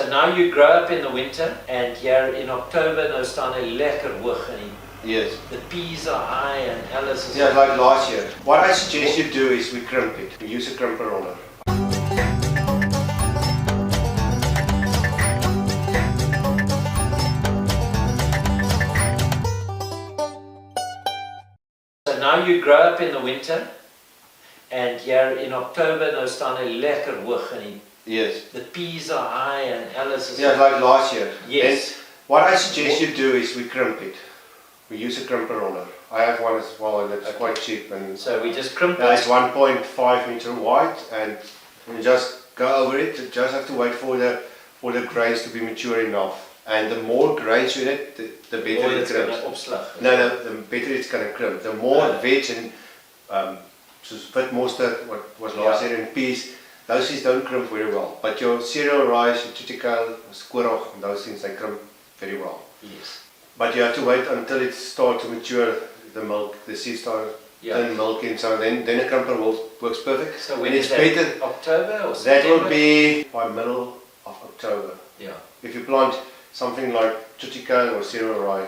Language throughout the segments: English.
So now you grow up in the winter, and here in October nou staan hy lekker hoog en Yes. the peas are high and Alice is Yeah, like last year. What I suggest you do is we crimp it. We use a crimper roller. So now you grow up in the winter, and here in October nou staan hy lekker hoog en Yes. the peas are high and Alice is Yeah, like last year. Yes. Then what I suggest you do is we crimp it. We use a crimper roller. I have one as well, and it's quite cheap. And So we just crimp yeah, it. it's 1.5 meter wide, and you just go over it. You just have to wait for the grains to be mature enough. And the more grains you get, the better it it's going crimps. to opslag. No, the better it's going to crimp. The more veg and soos witmosterd, what was last year, in peas, those things don't crimp very well. But your cereal rice, your triticale, squirrel, those things, they crimp very well. Yes. But you have to wait until it starts to mature, the milk, the seeds start turn milky, and so then a crimper works perfect. So when and is it's that? better. October or That September? will be by middle of October. Yeah. If you plant something like triticale or cereal rye,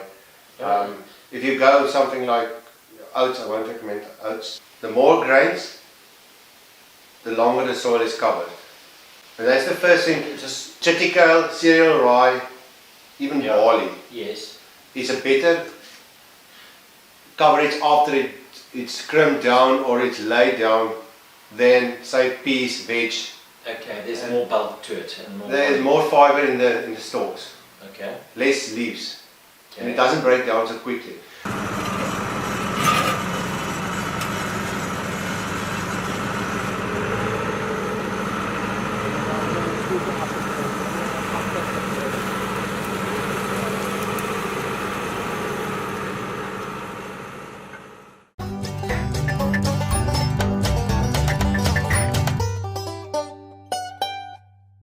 Yeah. if you go something like oats, I won't recommend oats. The more grains, the longer the soil is covered. And that's the first thing. Just Triticale, cereal rye, even barley yes. is a better coverage after it's crimped down or it's laid down than say peas, veg. Okay, there's more bulk to it and more. There's more fiber in the stalks, Okay. less leaves, and Okay. it doesn't break down so quickly.